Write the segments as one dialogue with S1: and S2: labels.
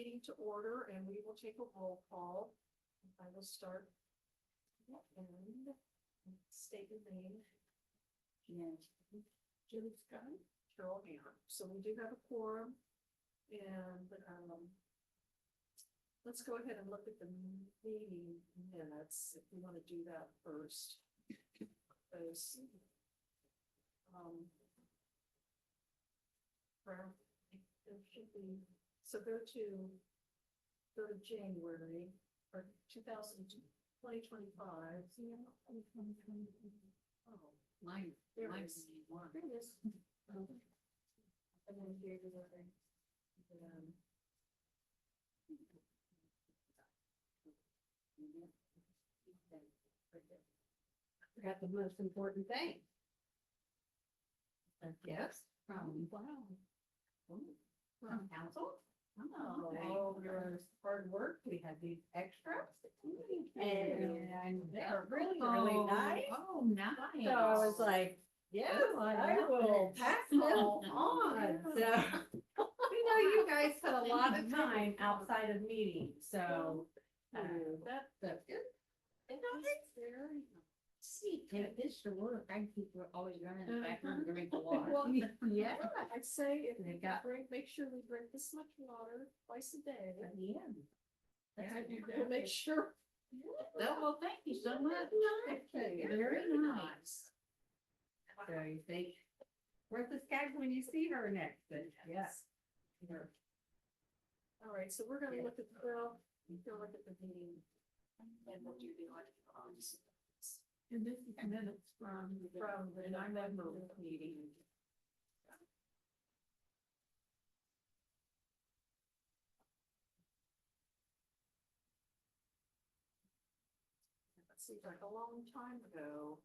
S1: meeting to order and we will take a roll call. I will start and state your name. Jim Scott, Carol Hammer. So we do have a quorum and, let's go ahead and look at the meeting minutes if we want to do that first. Those, well, it should be, so go to January or 2025. Oh,
S2: Mine,
S1: there it
S2: mine's
S1: is.
S2: one.
S1: There it is. And then January. And
S2: Forgot the most important thing. Yes, from council. Oh, your hard work. We had these extras. And they're really, really nice.
S3: Oh, nice.
S2: So I was like, yes, I will pass them on. So, we know you guys put a lot of time outside of meetings, so. That's good.
S1: it is very
S3: See, and if this should work, I keep always running in the back room to drink the water.
S1: well.
S2: Yeah.
S1: I'd say if
S2: They
S1: we
S2: got-
S1: make sure we drink this much water twice a day.
S3: Yeah.
S1: We'll make sure.
S3: Oh, well, thank you so much.
S2: Okay,
S3: Very nice.
S2: So you think, where's the skag when you see her next? But yes.
S1: All right, so we're gonna look at, well, we'll look at the meeting and we'll do the electronics.
S3: And this is minutes from
S1: the November meeting. That seems like a long time ago.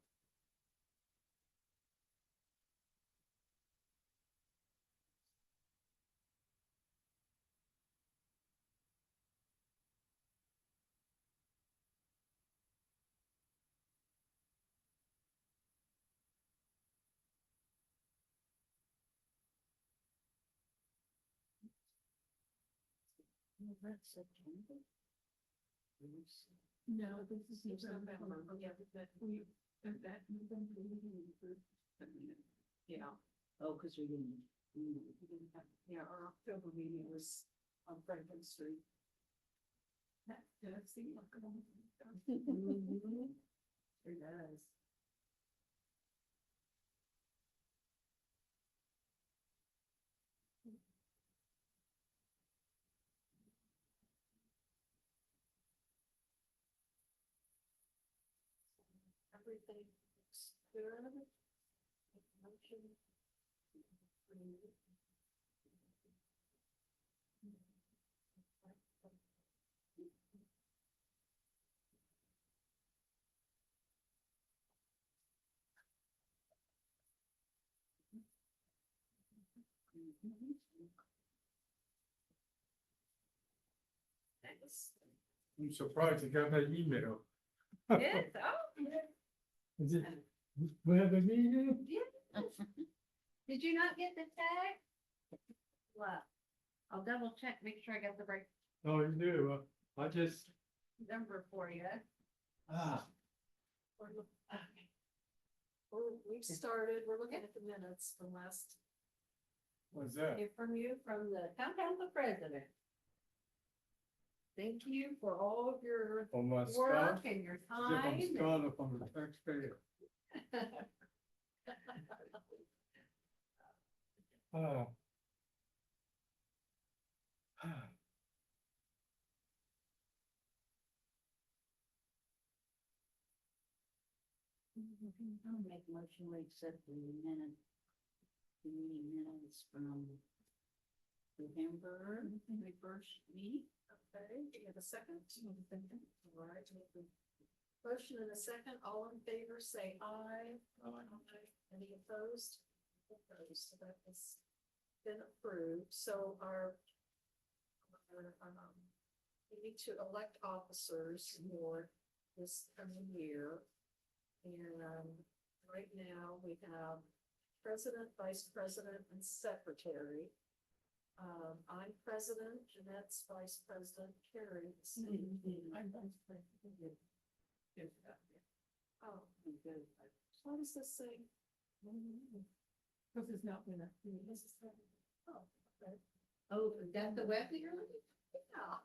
S3: That's September.
S1: No, this is November. Yeah, that we, that November meeting. Yeah.
S3: Oh, because we didn't.
S1: Yeah, our October meeting was on Franklin Street. That does seem like a long time ago.
S2: Sure does.
S1: Everything looks good. Motion. Thanks.
S4: I'm surprised you got that email.
S2: Yes, oh,
S4: Is it, we have a meeting?
S2: yeah. Did you not get the tag? Well, I'll double check, make sure I got the right
S4: Oh, you do, I just,
S2: number for you.
S1: We're we've started, we're looking at the minutes from last.
S4: what's that?
S2: Hear from you from the town council president. Thank you for all of your
S4: On my
S2: work
S4: Scott,
S2: and your
S4: if I'm
S2: time.
S4: Scott up on the taxpayer. Oh.
S3: I'll make a motion to accept the minute, the meeting minutes from November 21st meeting.
S1: Okay, do you have a second? All right, we have a motion and a second, all in favor, say aye. Aye. Any opposed? Opposed, so that has been approved, so we need to elect officers for this coming year. And right now we have president, vice president, and secretary. I'm president, Jeanette's vice president, Carrie's.
S2: I'm vice president.
S1: Oh, what does this say?
S2: This is not gonna.
S1: This is, oh, okay.
S2: Oh, is that the web that you're looking?
S1: Yeah.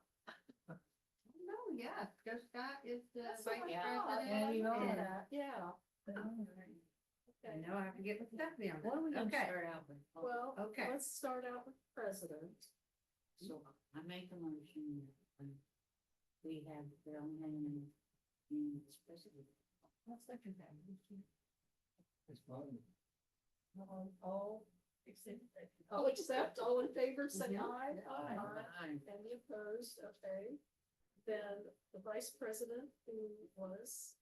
S2: No, yes, Joe Scott is the
S1: That's
S2: vice
S1: what I thought.
S2: president.
S1: I
S2: and-
S1: know that, yeah.
S2: I
S1: Okay.
S2: know I have to get with Stephanie on
S3: What are we
S2: that.
S3: gonna
S2: Okay,
S3: start out with?
S1: Well,
S2: Okay.
S1: let's start out with president.
S3: So I make a motion, we have Bill Hannon as president.
S2: I'll second that.
S4: It's fine.
S1: All, except, all in favor, say
S2: Mhm.
S1: aye.
S3: Aye.
S1: Any opposed? Okay. Then the vice president, who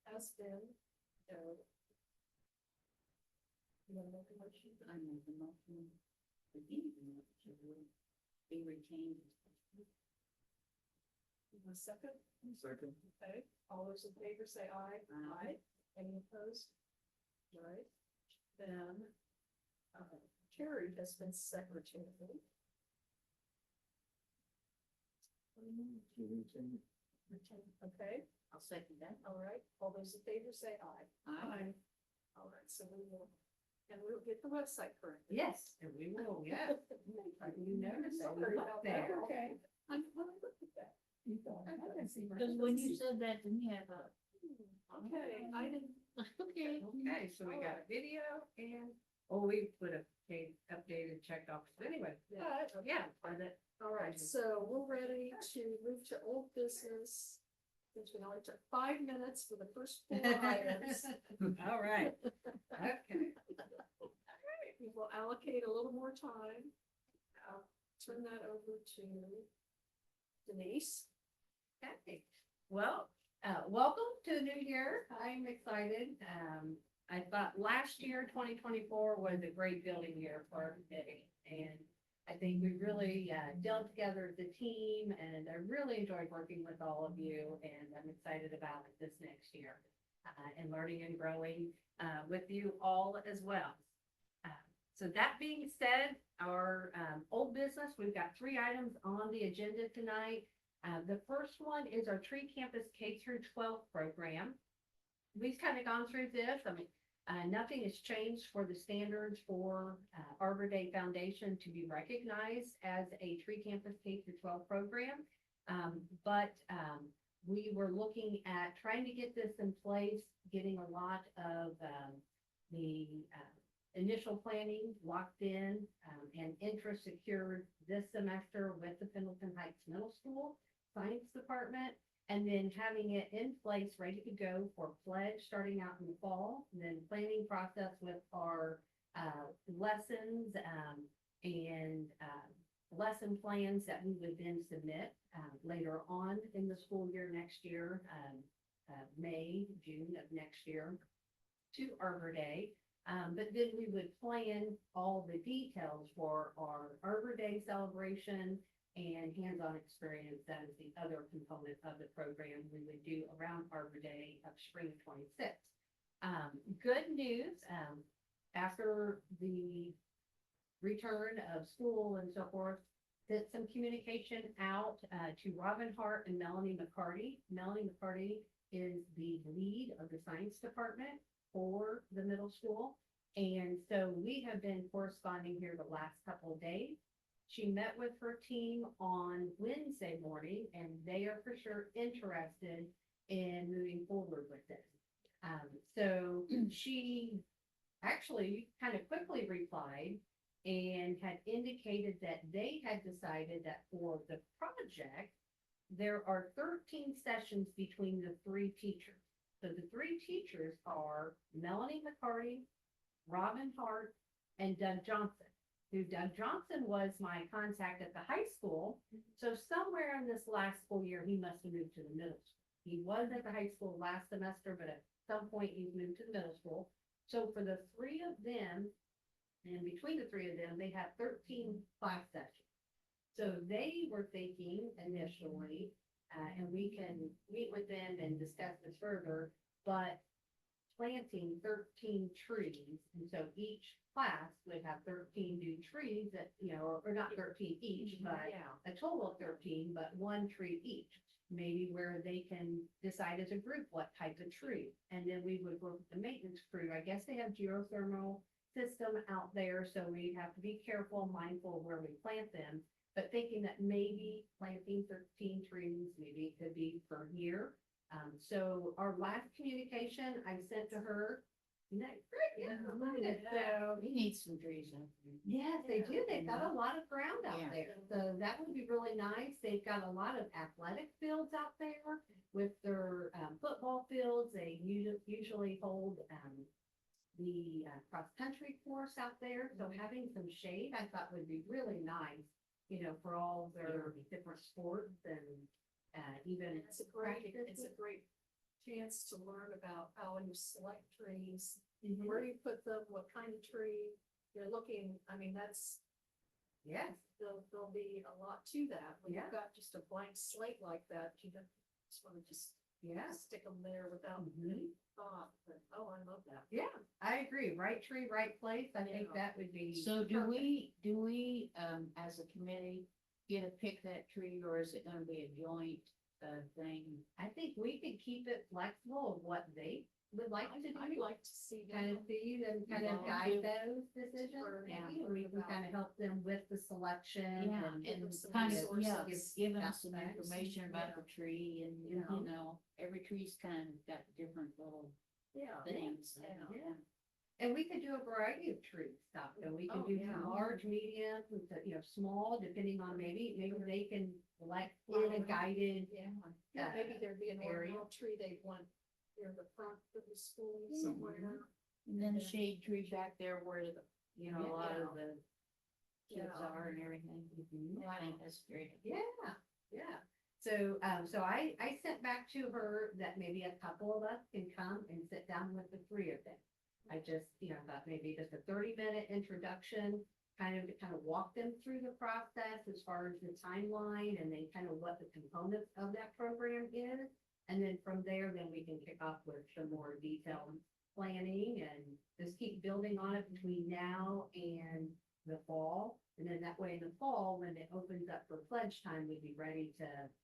S1: has been, you want to make a motion?
S3: I make a motion, we need a motion, be retained.
S1: You want a second?
S4: Second.
S1: Okay, all those in favor say aye.
S3: Aye.
S1: Any opposed? All right, then, Carrie has been secretary. Okay,
S3: I'll second that.
S1: all right, all those in favor say aye.
S3: Aye.
S1: All right, so we'll get the website correct.
S2: Yes, and we will, yeah. You notice that we
S1: Sorry
S2: looked
S1: about
S2: there.
S1: that. Okay, I'm gonna look at that.
S3: Because when you said that to me, I thought,
S1: Okay, I didn't,
S3: okay.
S2: Okay, so we got a video and, we put a updated checked off, but anyway.
S1: but,
S2: Yeah, for the,
S1: all right, so we're ready to move to old business. Since we only took 5 minutes for the first 4 items.
S2: all right, okay.
S1: We will allocate a little more time. Turn that over to Denise.
S2: Okay, well, welcome to the new year. I'm excited. I thought last year, 2024, was a great building year for our committee. And I think we really gelled together as a team, and I really enjoyed working with all of you. And I'm excited about this next year and learning and growing with you all as well. So that being said, our old business, we've got 3 items on the agenda tonight. The first one is our Tree Campus K through 12 program. We've kind of gone through this. I mean, nothing has changed for the standards for Arbor Day Foundation to be recognized as a Tree Campus K through 12 program. But we were looking at trying to get this in place, getting a lot of the initial planning locked in and interest secured this semester with the Pendleton Heights Middle School Science Department, and then having it in place, ready to go for pledge starting out in the fall, and then planning process with our lessons and lesson plans that we would then submit later on in the school year next year, May, June of next year to Arbor Day. But then we would plan all the details for our Arbor Day celebration and hands-on experience. That is the other component of the program we would do around Arbor Day of spring 26. Good news, after the return of school and so forth, sent some communication out to Robin Hart and Melanie McCarty. Melanie McCarty is the lead of the science department for the middle school. And so we have been corresponding here the last couple of days. She met with her team on Wednesday morning, and they are for sure interested in moving forward with this. So she actually kind of quickly replied and had indicated that they had decided that for the project, there are 13 sessions between the 3 teachers. So the 3 teachers are Melanie McCarty, Robin Hart, and Doug Johnson. Who Doug Johnson was my contact at the high school. So somewhere in this last school year, he must have moved to the middle school. He was at the high school last semester, but at some point he's moved to the middle school. So for the 3 of them, and between the 3 of them, they have 13 class sessions. So they were thinking initially, and we can meet with them and discuss this further, but planting 13 trees. And so each class would have 13 new trees that, or not 13 each, but
S1: Yeah.
S2: a total of 13, but one tree each. Maybe where they can decide as a group what type of tree. And then we would work with the maintenance crew. I guess they have geothermal system out there, so we have to be careful, mindful of where we plant them. But thinking that maybe planting 13 trees, maybe it could be per year. So our last communication I sent to her, next,
S1: Yeah.
S2: so
S3: We need some trees out there.
S2: yes, they do. They've got a lot of ground out
S3: Yeah.
S2: there. So that would be really nice. They've got a lot of athletic fields out there with their football fields. They usually hold the cross-country course out there. So having some shade, I thought would be really nice, for all their different sports and even.
S1: It's a great chance to learn about how you select trees,
S2: Mhm.
S1: where you put them, what kind of tree you're looking, I mean,
S2: Yes.
S1: there'll be a lot to that. When
S2: Yeah.
S1: you've got just a blank slate like that, you don't just wanna just
S2: Yeah.
S1: stick them there without
S2: Mhm.
S1: any thought, but, oh, I love that.
S2: Yeah, I agree. Right tree, right place. I think
S1: Yeah.
S2: that would be.
S3: So
S2: perfect.
S3: do we, as a committee, get to pick that tree, or is it gonna be a joint, thing?
S2: I think we could keep it flexible of what they would like to
S1: I'd
S2: do.
S1: like to see
S2: Kind of
S1: them.
S2: see and kind of
S3: Yeah.
S2: guide those decisions,
S1: Learn,
S2: maybe, and we can
S1: about-
S2: kind of help them with the selection.
S3: Yeah,
S2: and-
S1: give them
S3: and
S1: some
S3: kind of,
S1: resources.
S3: giving us some
S2: aspects.
S3: information about
S1: Yeah.
S3: the tree and,
S1: Yeah.
S3: every tree's kind of got different little
S1: Yeah.
S3: things.
S2: Yeah. And we could do a variety of tree stuff, and we can
S1: Oh,
S2: do
S1: yeah.
S2: some large, medium, small, depending on maybe they can select in a guided.
S1: Yeah, yeah, maybe there'd be an
S2: area.
S1: ornamental tree they'd want near the front of the school
S2: Mhm.
S1: somewhere.
S3: And then a shade tree back there where, a lot of the kids
S1: Yeah.
S3: are and everything.
S2: Mhm.
S3: Well, I think that's great.
S2: Yeah, yeah. So, I sent back to her that maybe a couple of us can come and sit down with the three of them. I just, thought maybe just a 30-minute introduction, kind of walk them through the process as far as the timeline and then kind of what the components of that program is. And then from there, then we can kick off with some more detailed planning and just keep building on it between now and the fall. And then that way in the fall, when it opens up for pledge time, we'd be ready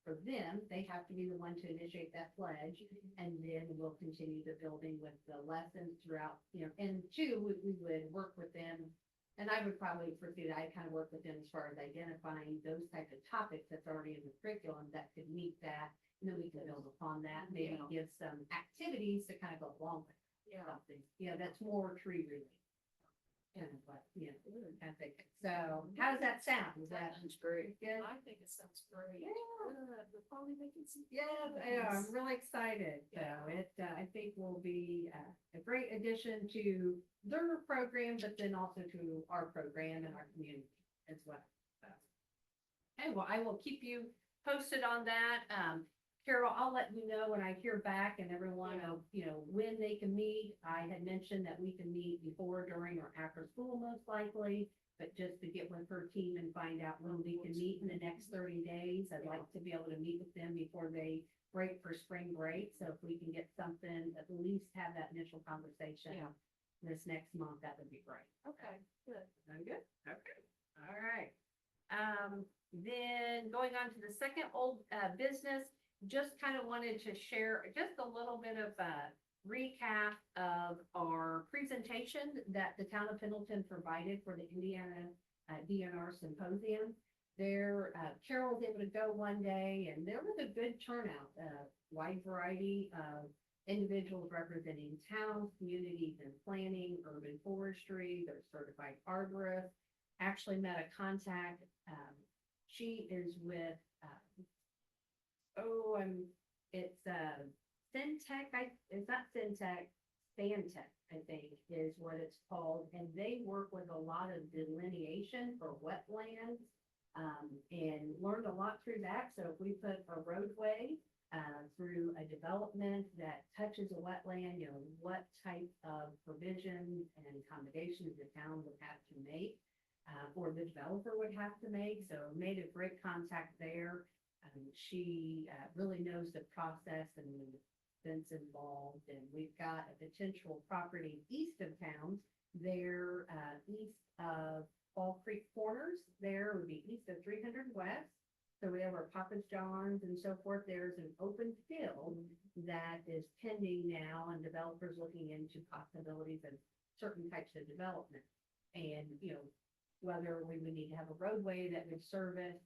S2: for them, they have to be the one to initiate that pledge. And then we'll continue the building with the lessons throughout, and two, we would work with them. And I would probably pursue that, I'd kind of work with them as far as identifying those types of topics that's already in the curriculum that could meet that. And then we can build upon that, maybe
S1: Yeah.
S2: give some activities to kind of go along with
S1: Yeah.
S2: something, that's more tree related. Kind of like, kind of thing. So how does that sound? Is that
S3: Sounds great.
S2: good?
S1: I think it sounds great.
S2: Yeah.
S1: Good. We're probably making some.
S2: Yes, I'm really excited. So I think will be a great addition to their program, but then also to our program and our community as well. So. Okay, well, I will keep you posted on that. Carol, I'll let you know when I hear back and everyone, when they can meet. I had mentioned that we can meet before, during, or after school most likely, but just to get with her team and find out when we can meet in the next 30 days. I'd like to be able to meet with them before they break for spring break. So if we can get something, at least have that initial conversation
S1: Yeah.
S2: this next month, that would be great.
S1: Okay, good.
S2: Sound good? Okay, all right. Then going on to the second old business, just kind of wanted to share just a little bit of a recap of our presentation that the town of Pendleton provided for the Indiana DNR Symposium. There, Carol was able to go one day and there was a good turnout, a wide variety of individuals representing towns, communities and planning, urban forestry, they're certified arborists. Actually met a contact, she is with, it's Syntech, it's not Syntech, Stantec, I think is what it's called, and they work with a lot of delineation for wetlands. And learned a lot through that, so if we put a roadway through a development that touches a wetland, what type of provisions and accommodations the town would have to make, or the developer would have to make, so made a great contact there. She really knows the process and fence involved, and we've got a potential property east of town. There, east of Fall Creek Corners, there would be east of 300 West. So we have our Papa's John's and so forth. There's an open field that is pending now, and developers looking into possibilities of certain types of development. And, whether we would need to have a roadway that would service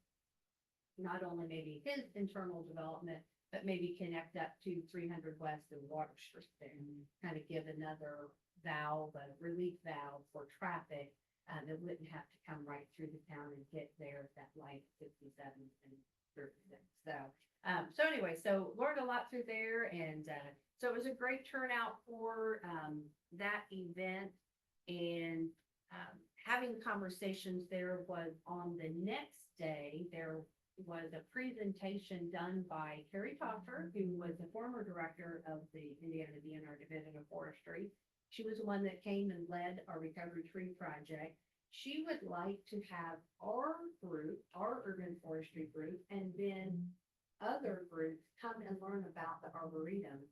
S2: not only maybe his internal development, but maybe connect up to 300 West and Water Street there, kind of give another valve, a relief valve for traffic that wouldn't have to come right through the town and get there at that light 57 and 36. So anyway, so learned a lot through there, and so it was a great turnout for that event, and having conversations there was on the next day. There was a presentation done by Carrie Tofter, who was the former director of the Indiana DNR Division of Forestry. She was the one that came and led our recovery tree project. She would like to have our group, our urban forestry group, and then other groups come and learn about the Arboretum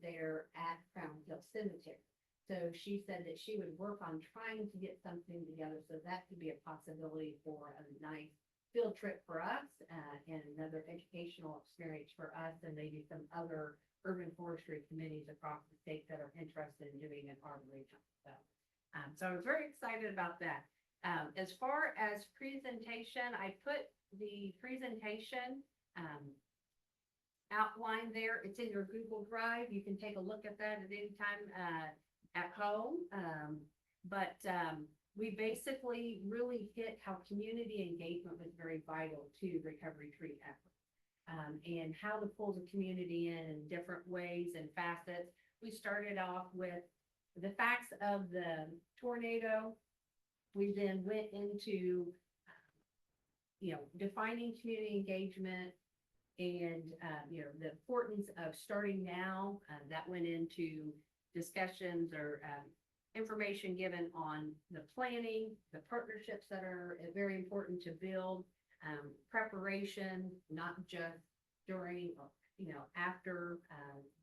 S2: there at Crown Hill Cemetery. So she said that she would work on trying to get something together, so that could be a possibility for a nice field trip for us, and another educational experience for us, and maybe some other urban forestry committees across the state that are interested in doing an arboretum. So I was very excited about that. As far as presentation, I put the presentation outline there. It's in your Google Drive. You can take a look at that at any time at home. But we basically really hit how community engagement was very vital to recovery tree efforts, and how to pull the community in different ways and facets. We started off with the facts of the tornado. We then went into, defining community engagement and, the importance of starting now. That went into discussions or information given on the planning, the partnerships that are very important to build, preparation, not just during, after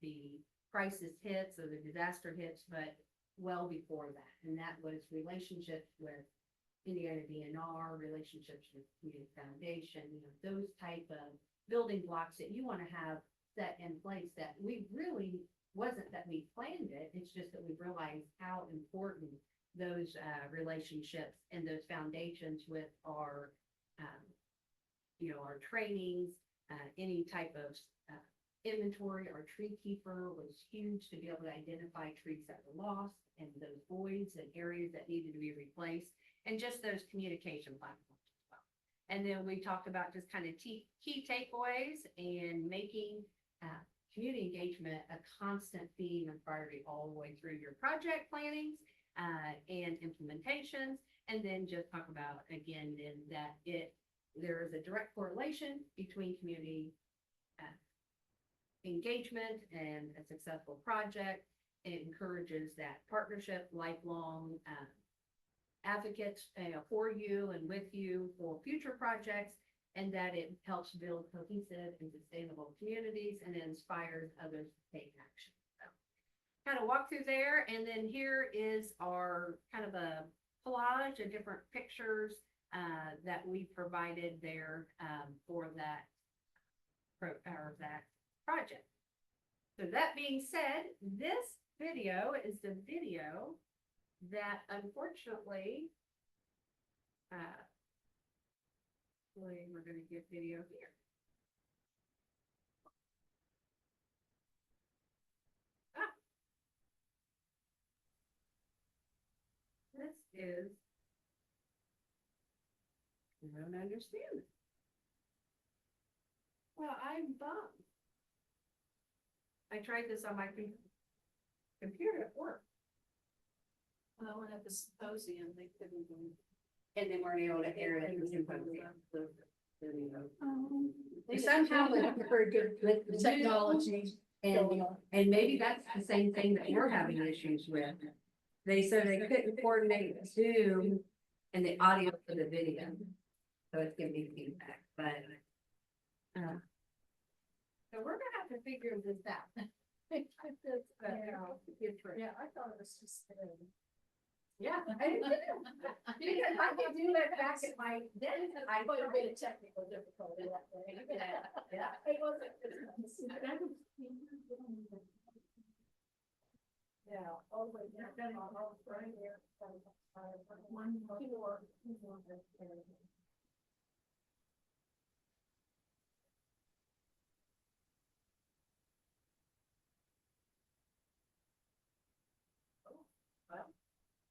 S2: the crisis hits or the disaster hits, but well before that. And that was relationships with Indiana DNR, relationships with Community Foundation, those type of building blocks that you want to have set in place, that we really wasn't that we planned it. It's just that we realized how important those relationships and those foundations with our, our trainings, any type of inventory. Our tree keeper was huge to be able to identify trees that were lost and those voids and areas that needed to be replaced, and just those communication platforms as well. And then we talked about just kind of key takeaways and making community engagement a constant theme and priority all the way through your project plannings and implementations. And then just talk about again then that there is a direct correlation between community engagement and a successful project. It encourages that partnership, lifelong advocates for you and with you for future projects, and that it helps build cohesive and sustainable communities and inspires others to take action. So kind of walk through there, and then here is our kind of a collage of different pictures that we provided there for that project. So that being said, this video is the video that unfortunately, we're going to get video here. This is, I don't understand it. Well, I'm bummed. I tried this on my computer at work.
S1: Well, at the symposium, they couldn't even.
S2: And they weren't able to hear it at the symposium.
S1: They
S2: Somehow
S1: didn't-
S2: it's very good with the technology, and maybe that's the same thing that we're having issues with. They said they couldn't coordinate Zoom and the audio for the video, so it's gonna be feedback, but. So we're gonna have to figure this out.
S1: Yeah, I thought it was just.
S2: Yeah, I did too. Because I could do that back at my then, I
S1: Quite a bit of technical difficulty that way.
S2: Yeah.
S1: It wasn't. Yeah, all the way down, all right here. One, two, well,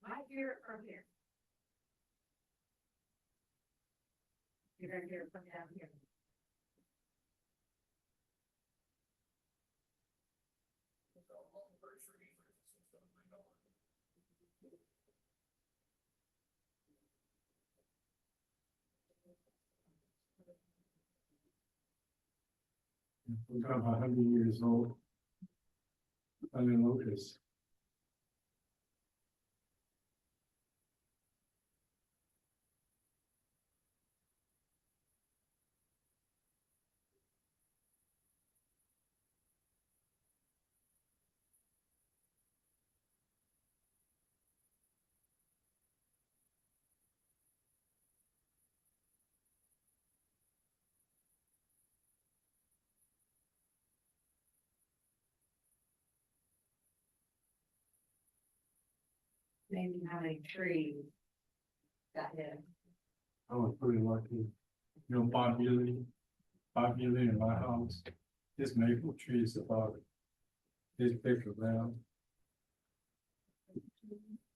S1: right here or here? You're gonna hear it from down here.
S4: We're about 100 years old. I didn't notice.
S2: maybe how many trees got hit.
S4: I was pretty lucky. You know, Bob Ely in my house, his maple tree is about this big around.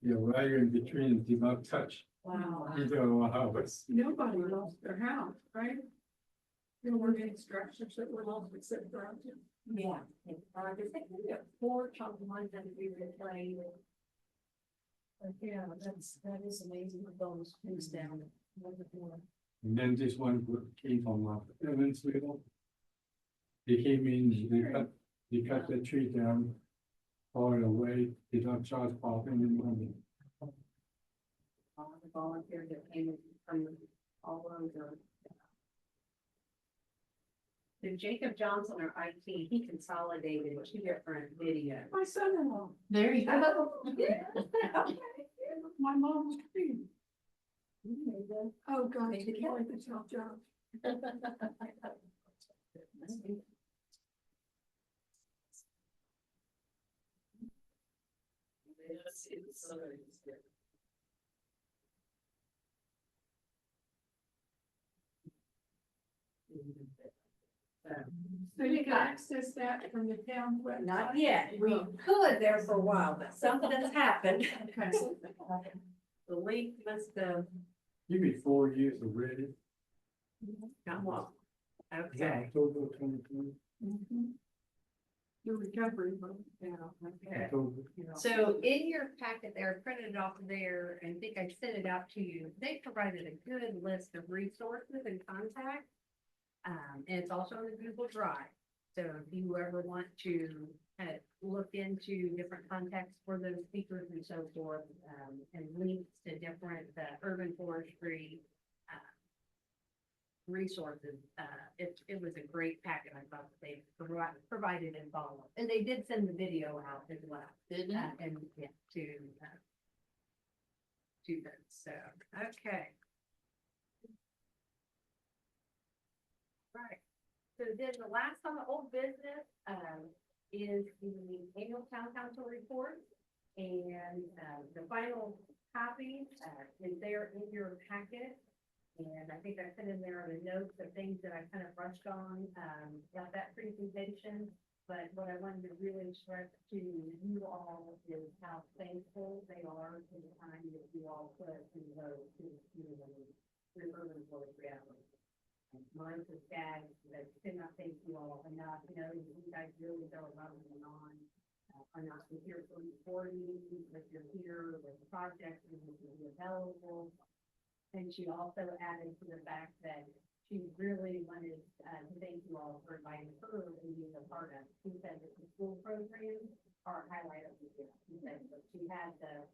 S4: Yeah, right in between, did not touch
S2: Wow.
S4: either of our house.
S1: Nobody lost their house, right? There weren't any structures that were lost except for.
S2: Yeah. Because they can get 4 chunk ones that we replay.
S1: Yeah, that is amazing with those things down.
S4: And then this one came from Evansville. They came in, they cut the tree down, all the way, did not charge Bob any money.
S2: All the volunteers that came in from all over. So Jacob Johnson, our IT, he consolidated 2 different videos.
S1: My son-in-law.
S2: There you go.
S1: My mom's tree. Oh, God, you can't wait to tell John. So you can access that from the town website?
S2: Not yet. We could there for a while, but something's happened.
S1: Okay.
S2: The link must have
S4: Give me 4 years already.
S2: come up.
S4: Is that
S2: Okay.
S4: October 2020?
S1: Mhm. Your recovery, yeah.
S2: Okay.
S4: October.
S2: So in your packet there, printed off there, and I think I sent it out to you, they provided a good list of resources and contacts. And it's also in the Google Drive. So if you ever want to look into different contacts for those speakers and so forth, and links to different urban forestry resources, it was a great packet. I thought that they provided and followed. And they did send the video out as well.
S3: Didn't it?
S2: And yeah, to them. So, okay. Right. So then the last on the old business, is the annual town council report. And, the final copy, is there in your packet. And I think I put in there the notes of things that I kind of brushed on, at that presentation. But what I wanted to really stress to you all is how thankful they are for the time that you all put in those to urban forestry reality. Martha Skaggs, that could not thank you all enough. You know, you guys really go above and on. Are not here for board meetings, but you're here with projects and you're available. And she also added to the fact that she really wanted to thank you all for inviting her and being a part of it. She said that the school programs are a highlight of the year. She said that she had the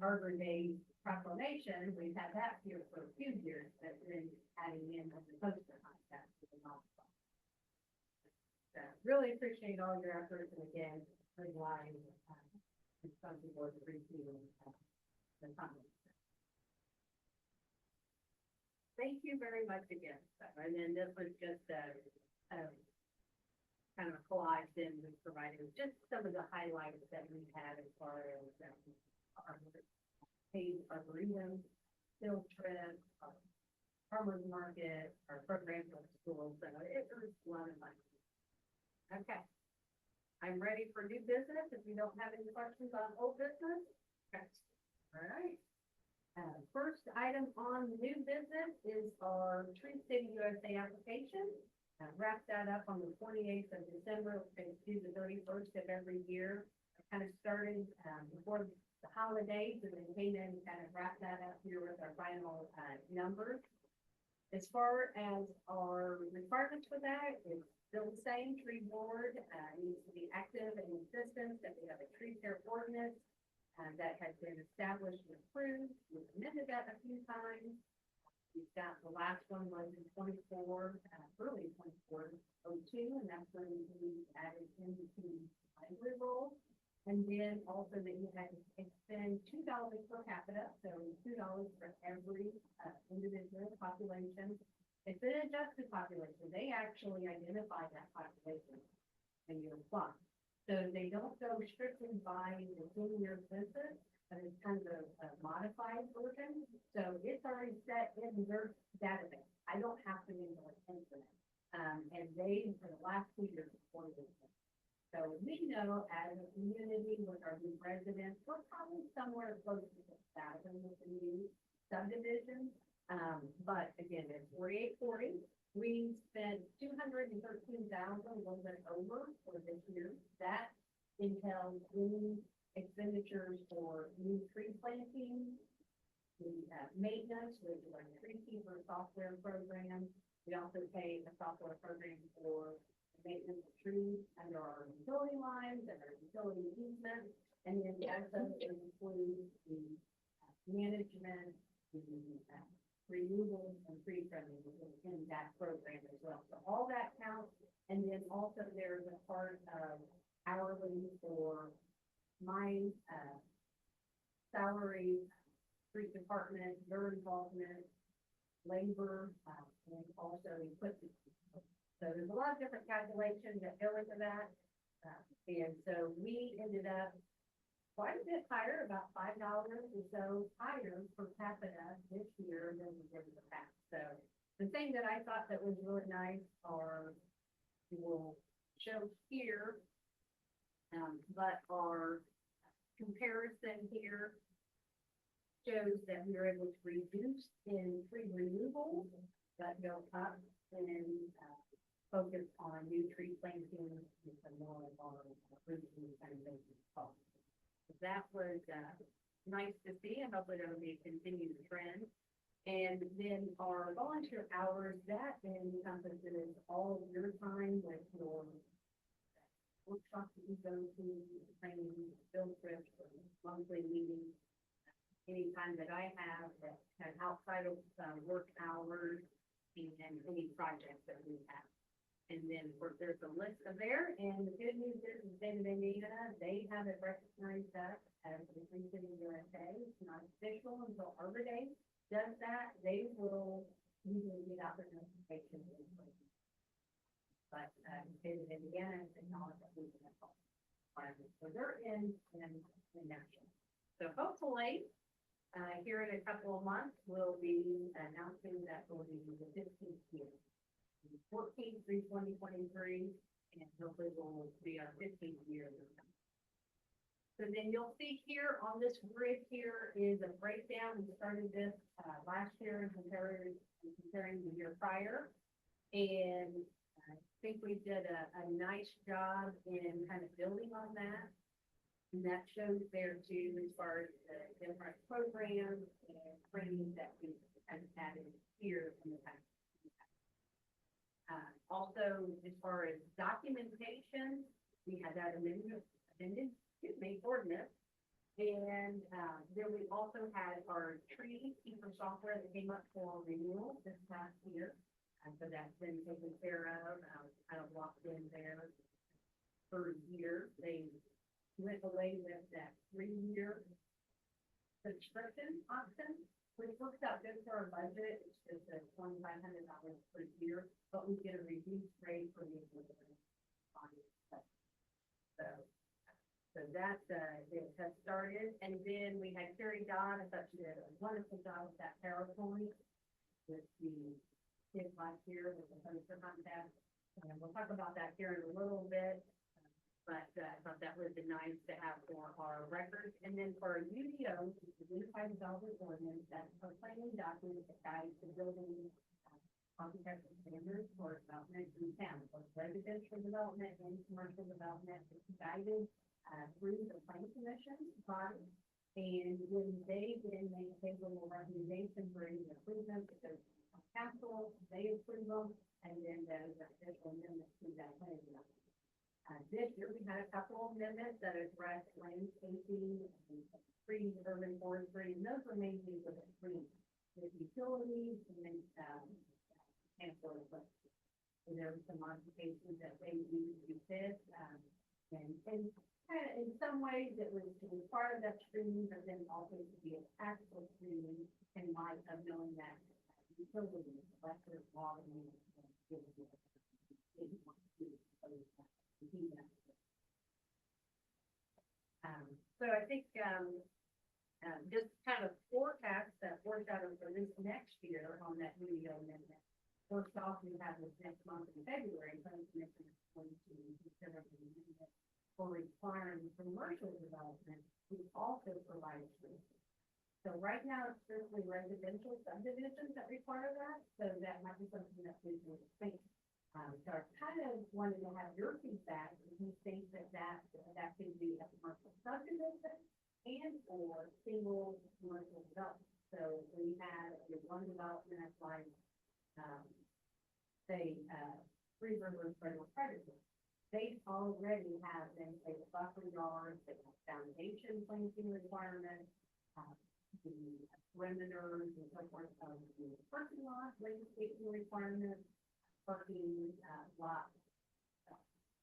S2: Arbor Day proclamation. We've had that here for a few years, but then adding in the poster contact with the nonprofit. So really appreciate all your efforts and again, relying, and some people are appreciating, the time. Thank you very much again. And then this was just a kind of a collage then we provided just some of the highlights that we had as far as our paid arboretum, field trip, our farmers market, our program for the schools. So it was a lot of fun. Okay. I'm ready for new business. If you don't have any questions on old business. Okay. All right. First item on new business is our Tree City USA application. Wrap that up on the 28th of December, and do the 31st of every year. I kind of started before the holidays, and then came in and kind of wrap that up here with our final numbers. As far as our requirements for that, it's still the same. Tree board needs to be active and in existence, that we have a tree care ordinance that has been established and approved. We've amended that a few times. We've got the last one was in early 2402, and that's when we added into the library role. And then also that you had to expend $2 per capita, so $2 for every individual population. It's an adjusted population. They actually identify that population when you apply. So they don't go strictly by the senior census, but it's kind of a modified version. So it's already set in their database. I don't have to manually enter it. And they, for the last 2 years, supported it. So we know as a community with our new residents, we're probably somewhere close to 6,000 with the new subdivision. But again, it's 4840. We spent $213,000 a little bit over for this year. That entails any expenditures for new tree planting, the maintenance, which is our tree keeper software program. We also pay a software program for maintenance of trees under our utility lines and our utility easement. And then also includes the management, the removal and tree trimming in that program as well. So all that counts. And then also there's a part of hourly for my salary, street department, their involvement, labor, and also equipment. So there's a lot of different calculations that go into that. And so we ended up quite a bit higher, about $5 or so higher per capita this year than we did in the past. So the thing that I thought that was really nice are, we will show here, but our comparison here shows that we were able to reduce in tree removal, but go up in focus on new tree planting with some more of our routine kind of basic costs. That was nice to see, and hopefully that will be a continued trend. And then our volunteer hours, that encompasses all of your time with your workshops that you go to, training, field trips, or monthly meetings. Any time that I have that kind of outside of work hours, and any projects that we have. And then, of course, there's a list of there, and the good news is, in Indiana, they have it recognized that as the Tree City USA. It's not official until Arbor Day does that. They will usually get out their notification. But in Indiana, it's acknowledged that we can have requirements. So they're in national. So hopefully, here in a couple of months, we'll be announcing that will be the 15th year. 14th through 2023, and hopefully will be our 15th year. So then you'll see here on this grid here is a breakdown. We started this last year and comparing the year prior, and I think we did a nice job in kind of building on that. And that shows there too, as far as the different programs and trainings that we kind of added here in the past. Also, as far as documentation, we had that amended ordinance. And then we also had our tree keeper software that came up for renewal this past year. So that's been taken care of, kind of locked in there. per year. They went away with that 3-year subscription option, which works out good for our budget. It's just a $2,500 per year, but we get a reduced rate for the equipment. So that, it has started, and then we had Carrie Dodd, I thought she did a wonderful job with that PowerPoint with the kids last year with the poster contest. And we'll talk about that here in a little bit, but I thought that would be nice to have for our records. And then for our UDO, the Unified Development Ordinance, that's our planning document that guides the building architectural standards for development in town, both residential development and commercial development. It's guided through the planning commission body. And when they then make favorable recommendations for any improvements, if there's capital, they approve them, and then there's official amendments to that planning document. This year we had a couple of amendments that address landscaping and trees, urban forestry, and those were mainly for the trees, with utilities and then and for the, there were some modifications that they used to fit, and kind of in some ways it was to be part of that stream, but then also to be an actual stream in light of knowing that utilities, electric, water, so I think just kind of forecast that foreshadow for this next year on that UDO amendment. First off, we have this next month in February, planning commission is going to consider the amendment for requiring commercial development. We also provide trees. So right now, it's strictly residential subdivisions that require that, so that might be something that we can think. So I kind of wanted to have your feedback, if you think that that could be a commercial subdivision and or single commercial development. So we had one development that's like, say, Three Rivers Federal Credit Union. They already have then say the buffer yards, they have foundation planting requirements, the perimeters and so forth of the parking lot, landscaping requirements, parking lot,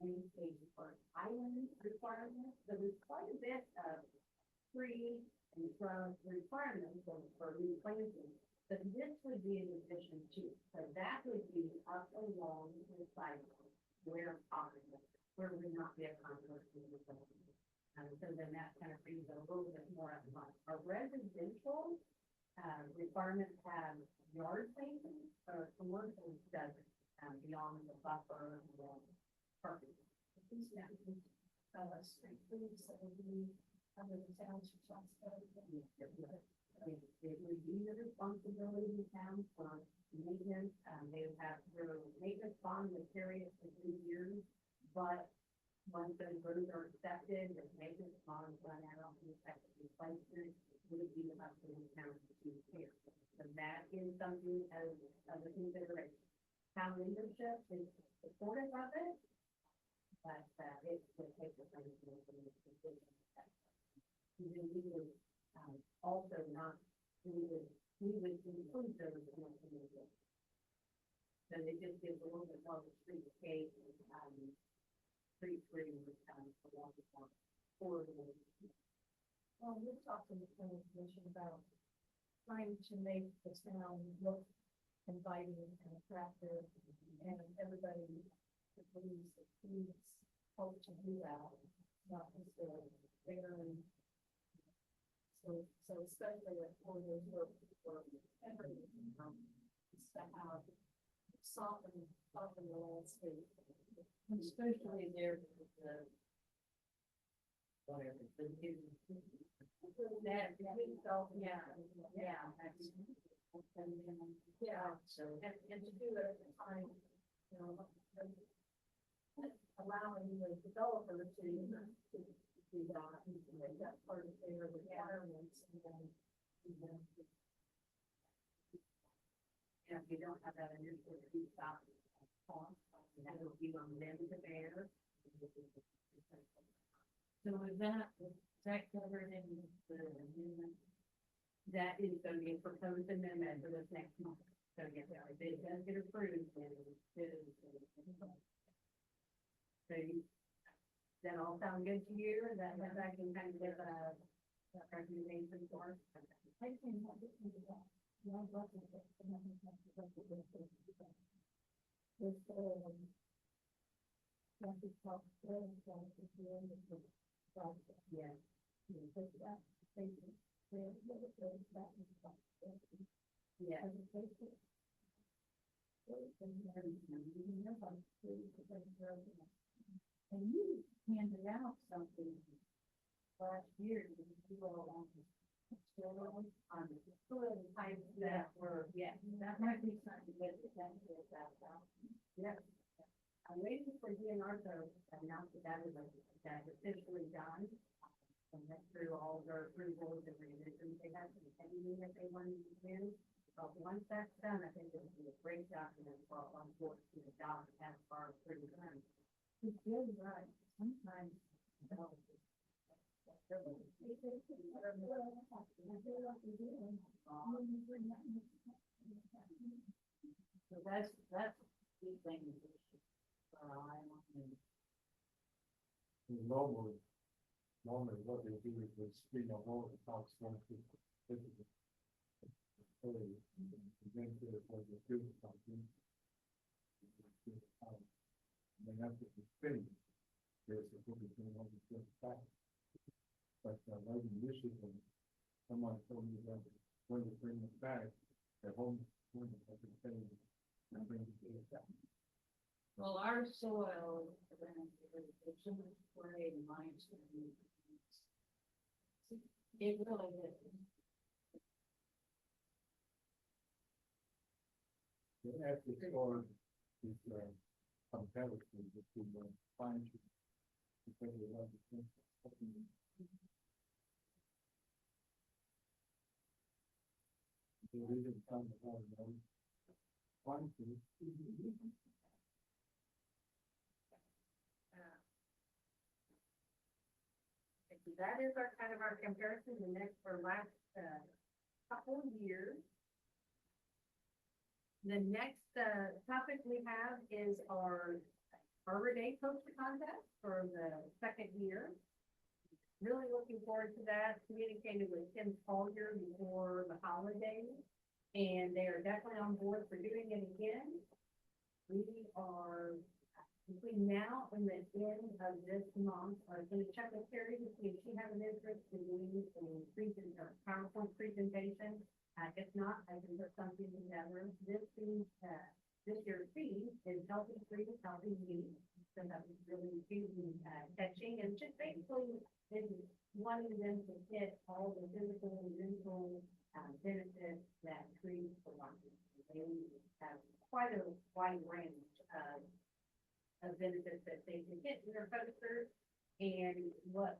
S2: landscaping for island requirements. So there's quite a bit of tree and shrub requirements for new planting. But this would be in addition to, so that would be up along the sidewalk where possible, where would not be a conflict with the building. So then that kind of brings it a little bit more up front. Our residential requirements have yard planting, or commercial doesn't, beyond the buffer and the parking. Street foods that would be under the town's responsibility. It would be the responsibility of the town for maintenance. They would have their maintenance bond would carry it for 3 years, but once those roads are accepted, the maintenance bonds run out on the effective replacement, it would be up to the town to repair. So that is something as a consideration. Town leadership is supportive of it, but it would take the time to make the decision. Then we would also not, we would include those in the community. So it just gives a little bit more of a street escape, street free, for the. Well, we've talked to the planning commission about trying to make the town look inviting and attractive, and everybody believes that we hope to do that, not necessarily very. So especially at corners where everything is to have soften the landscape, especially there with the whatever the new that so and to do it at the time, you know, allowing the developer to do that and to make that part of their requirements, and then if you don't have that initial stop cost, that will be on them to bear.
S3: So is that covered in the amendment?
S2: That is going to be a proposed amendment for this next month. So yes, if it does get approved, then it is. So that all sound good to you, that I can kind of give a recommendation for? Yeah. Yeah.
S3: And you handed out something last year, you all on the
S2: Types that were, yeah,
S3: that might be something that the council is about.
S2: yeah. I'm waiting for DNR to announce that is officially done. And that's through all their approvals and revisions. They have anything that they want to do. But once that's done, I think it'll be a great document for on board to adopt as far as pretty done.
S3: It's really right, sometimes.
S2: So that's
S3: the thing that I want to.
S4: Normally what they do is they screen the whole top one to. Then to the something. They have to be finished. There's a book between all the different facts. But like in Michigan, someone told me that when they bring it back, their home when they have to pay and bring it back.
S3: Well, our soil, it's so much clay and limestone. It really is.
S4: The active soil is comparative with the fine tree. Because they have the same. They really found the whole fine tree.
S2: That is our kind of our comparison, the next for last couple of years. The next topic we have is our Arbor Day poster contest for the second year. Really looking forward to that. Communicated with Tim Collier before the holidays, and they are definitely on board for doing it again. We are between now and the end of this month, are going to check with Terry to see if she has an interest in doing a PowerPoint presentation. If not, I can put something together. This year's theme is healthy free, healthy me. So that was really catching, and just basically is wanting them to hit all the physical and mental benefits that trees provide. They have quite a wide range of benefits that they can get in their posters. And what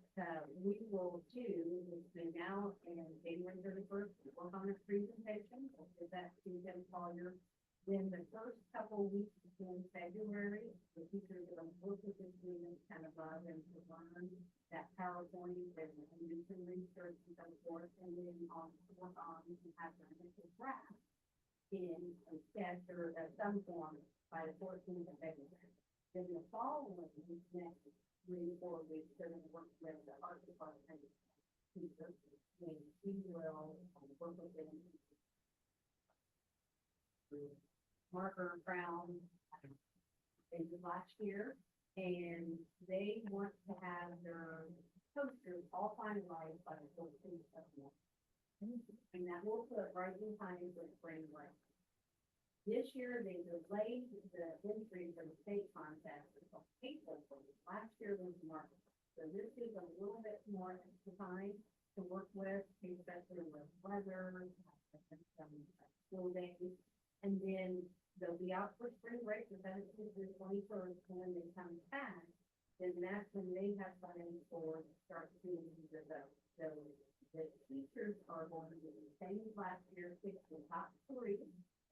S2: we will do is between now and January 31st, work on a presentation. We'll give that to Tim Collier. Then the first couple weeks in February, the teachers are going to work with the students kind of and to learn that PowerPoint and do some research and so forth. And then work on and have their initial draft in a sketch or some form by the 14th of February. Then the following next 3 or 4 weeks, they're going to work with the art department teacher, and she will work with them. Marker Brown, they did last year, and they want to have their posters all finalized by the 14th of March. And that will put right in time for spring break. This year, they delayed the entry for the state contest until April. Last year was March. So this is a little bit more extra time to work with, especially with weather, some school days. And then they'll be out for spring break, the 17th to the 21st, and when they come back, then that's when they have funding for start doing the so the teachers are going to be the same as last year, pick the top 3.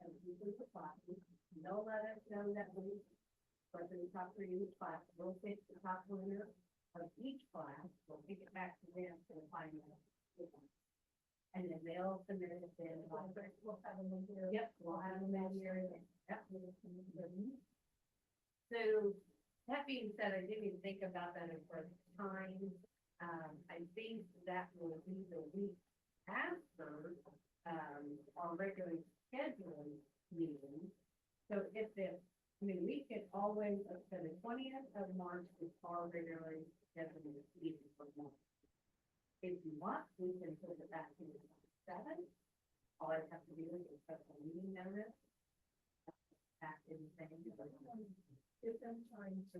S2: And usually the classes, they'll let us know that week, but the top 3 in each class, we'll pick the top winner of each class, we'll pick it back to them for the final. And then they'll submit it in. We'll have them in here. Yep, we'll have them in here. Yep. So That being said, I didn't even think about that for time. I think that will be the week after, our regular scheduled meeting. So if the, I mean, we could always, so the 20th of March is our regularly scheduled meeting for March. If you want, we can put it back to the 7th. All I have to do is put a meeting notice. Back in the same.
S1: Give them time to.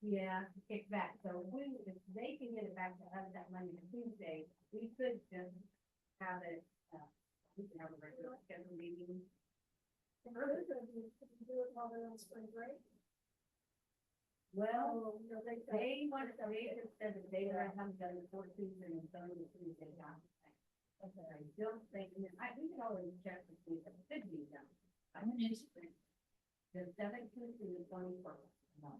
S2: Yeah, kick back. So if they can get it back to us that Monday and Tuesday, we could just have it, we can have a regular scheduled meeting.
S1: And are they gonna do it while they're on spring break?
S2: Well,
S1: You know, they
S2: just said that they haven't done the 14th and the 30th they got. Okay, I don't think, we can always check to see if it could be done.
S3: When is it?
S2: The 17th and the 21st. No.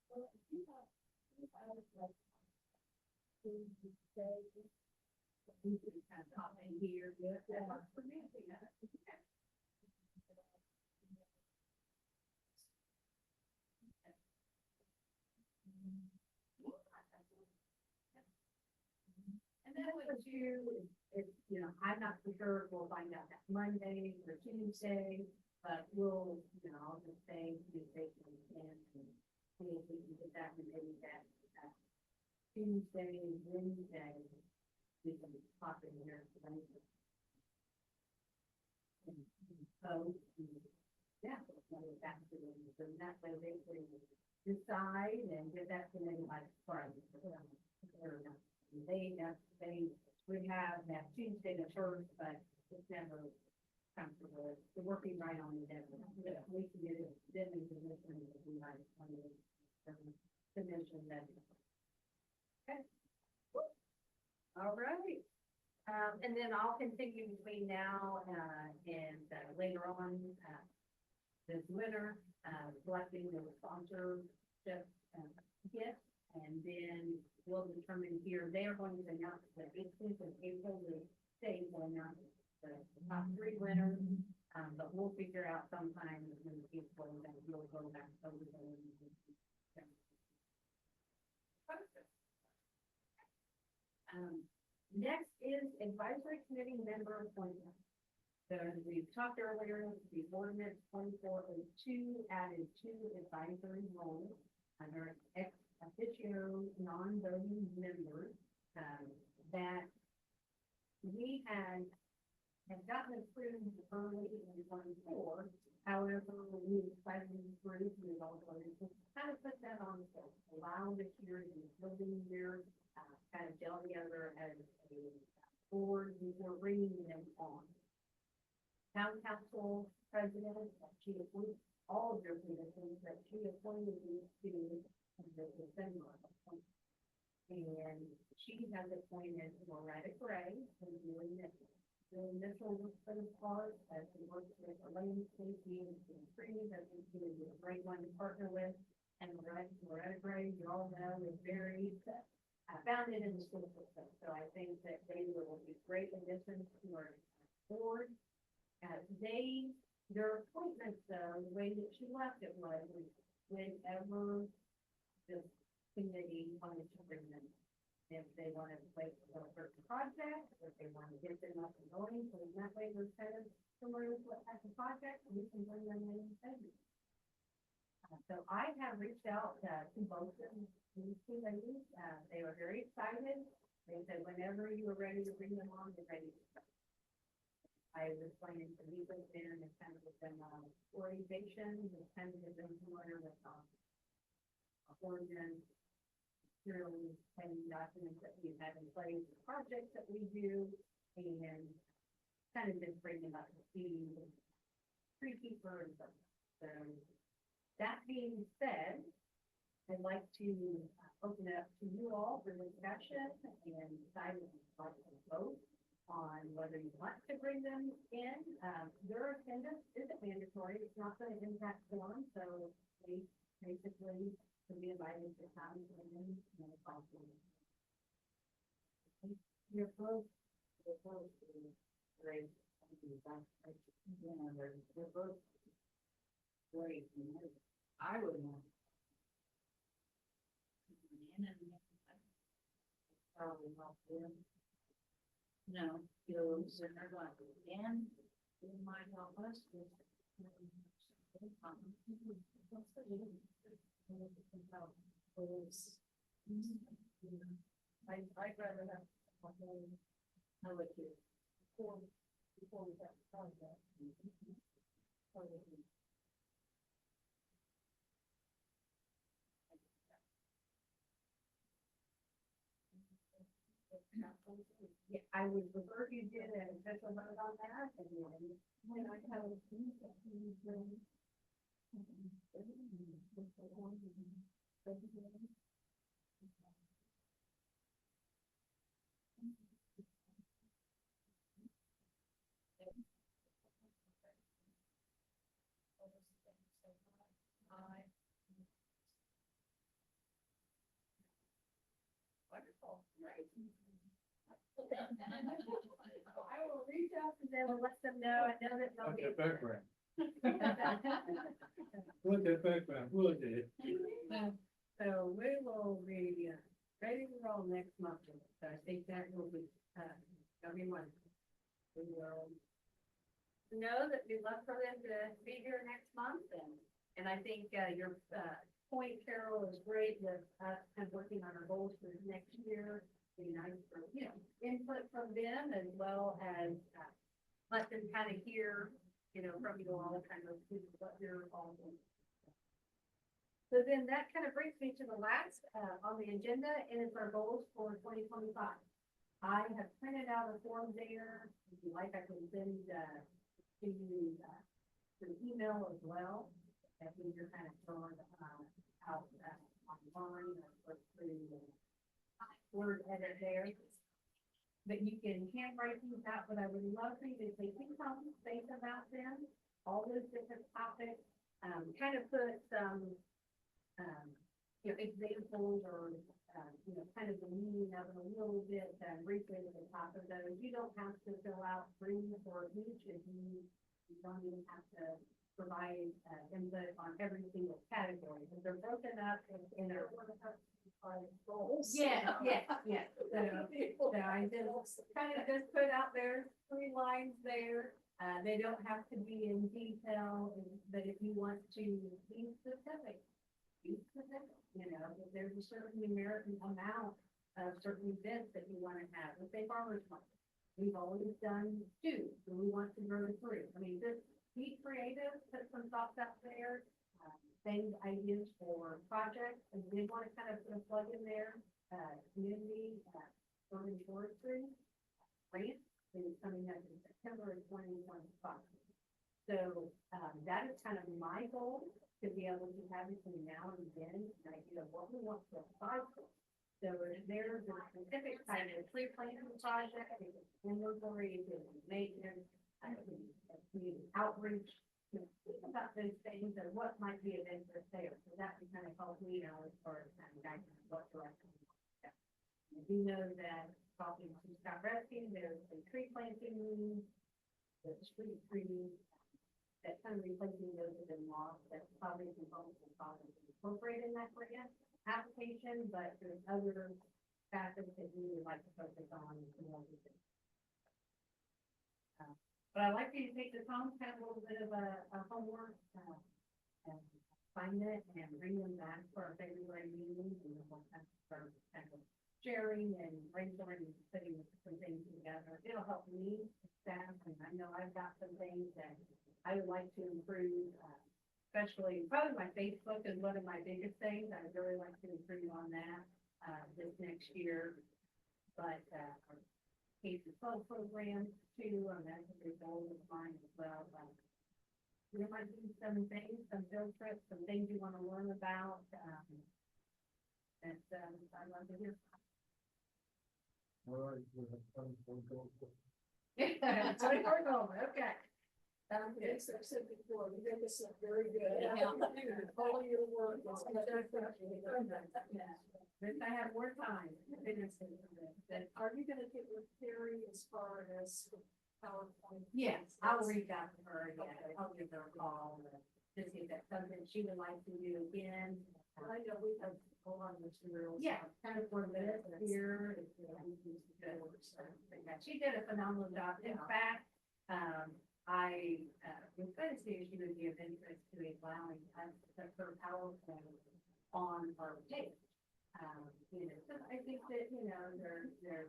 S1: Well, if you have, like, Tuesday,
S2: We can kind of hop in here, yeah.
S1: for me, I think that.
S2: And then what you, if, you know, I'm not for sure, we'll find out that Monday or Tuesday, but we'll, you know, I'll just say, Tuesday, and see if we can get that, and maybe that, Tuesday, Wednesday, we can pop in here. So, yeah, back to them, so that way they can decide and get that to them by Friday. They would have that Tuesday the first, but it's never comfortable. They're working right on the deadline. We can get it, then we can listen to the right on the submission that. Okay. All right. And then I'll continue between now, and later on, this winter, collecting the sponsorship, gift. And then we'll determine here, they are going to announce the 18th of April, the state will announce the top 3 winners. But we'll figure out sometime in the future that we'll go back over there. Next is advisory committee member appointment. So as we talked earlier, the ordinance 2402 added 2 advisory roles under ex officio non-voting members, that we had gotten approved early in 24. However, we decided to approve, we also kind of put that on the allow this year, the building year, kind of gel together as a board before bringing them on. Town council president, she appointed all of their positions that she appointed these to the December. And she has appointed Loretta Gray, who's doing this one for the part, as she works with Elaine Stacy and Tree, that she is a great one to partner with. And Loretta Gray, you all know, is very founded in the school system. So I think that they will be great additions to our board. Their appointments, though, the way that she left it was whenever the committee wanted to bring them. If they wanted to wait for a certain project, if they want to get them up and going, so in that way we're kind of similar to what type of project, we can bring them in and send them. So I have reached out to both of these 2 ladies. They were very excited. They said whenever you were ready to bring them on, they're ready to start. I was planning to meet with them and kind of with them orientation, and kind of get them familiar with Oregon really and documents that we have in place, projects that we do, and kind of just bring them up to speed, tree keeper and stuff. So that being said, I'd like to open it up to you all for discussion and decide if you'd like to vote on whether you want to bring them in. Their attendance isn't mandatory. It's not going to impact form, so they basically can be invited to come and then possible. Your vote
S3: they're both great. You know, they're both great. I would want. Probably help them. No, skills and they're like, and it might help us with.
S1: I'd rather have.
S3: I would do.
S1: Before we have contact.
S2: Yeah, I would prefer you did an official vote on that, and then I have.
S1: Wonderful, great.
S2: I will reach out to them and let them know, I know that they'll
S4: What's
S2: be.
S4: their background? What's their background? Who are they?
S2: So we will be ready to roll next month, so I think that will be, everyone. We will know that we'd love for them to be here next month, and I think, your, point, Carol, is great with us kind of working on our goals for next year. Be nice for, you know, input from them as well as, let them kind of hear, you know, from you all kind of what you're all doing. So then that kind of brings me to the last, on the agenda, and it's our goals for 2025. I have printed out a form there. If you like, I can send, to you, through email as well. I think you're kind of throwing, out, online or through the word edit there. But you can handwrite these out, but I would love for you to take some time to think about them, all those different topics, kind of put some, you know, examples or, you know, kind of the meaning of it a little bit, briefly at the top of those. You don't have to fill out 3 or each if you don't even have to provide, input on every single category, because they're broken up in our
S1: Goals.
S2: yeah. So I just kind of just put out there 3 lines there. They don't have to be in detail, but if you want to be specific, you know, if there's a certain numeric amount of certain events that you want to have, let's say farmers market. We've always done 2, so we want to grow to 3. I mean, just be creative, put some thoughts out there. Things, ideas for projects, and we want to kind of plug in there, community, urban forestry, grant is coming up in September of 2025. So, that is kind of my goal, to be able to have between now and then, an idea of what we want to apply for. So if there's a specific kind of tree planting project, inventory, maintenance, community outreach, think about those things and what might be of interest there, so that can kind of help me know as far as kind of guiding what direction. I do know that talking to Scott Rescue, there's a tree planting meeting, the street trees, that kind of replacing those have been lost, that's probably components and probably incorporated in that grant application, but there's other facets that we would like to focus on. But I'd like for you to take this home, have a little bit of a homework, and find it and bring them back for our February meeting, and we'll kind of sharing and brainstorming and putting some things together. It'll help me, staff, and I know I've got some things that I would like to improve, especially probably my Facebook is one of my biggest things. I'd really like to improve on that, this next year. But, our K-12 program too, and that's a big goal of mine as well. But there might be some things, some field trips, some things you want to learn about. And I'd love to hear.
S4: All right, we'll have fun, we'll go.
S2: Yeah, 24 goals, okay. Sounds good.
S1: Yes, I've said before, we think this is very good.
S2: Yeah.
S1: All of your work is.
S2: Yeah. If I have more time.
S1: Then are you gonna get with Terry as far as PowerPoint?
S2: Yes, I'll reach out to her again. I'll give her a call and just see if that's something she would like to do again.
S1: I know we have a lot of materials.
S2: Yeah, kind of for minutes here. She did a phenomenal job. In fact, I was going to see if she would be of interest to allowing us to put her PowerPoint on our page. You know, 'cause I think that, you know, they're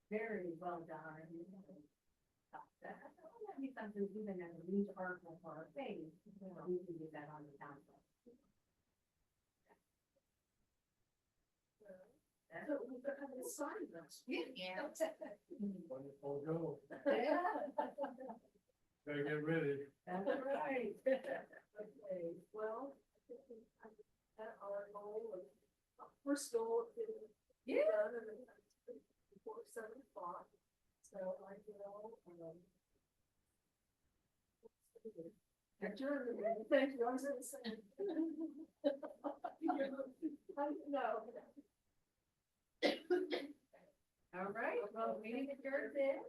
S2: very well done. That'd be something even as a news article for our page, you know, we can do that on the council.
S1: So we're gonna have to sign this.
S3: Yeah.
S4: Wonderful, go.
S2: Yeah.
S4: Better get ready.
S2: That's right.
S1: Okay, well, I think we kind of met our goal of, first goal of getting it
S2: Yeah.
S1: done and then before 7 o'clock. So I will, adjourn the meeting. Thank you, I was gonna say. No.
S2: All right, well, meeting adjourned then.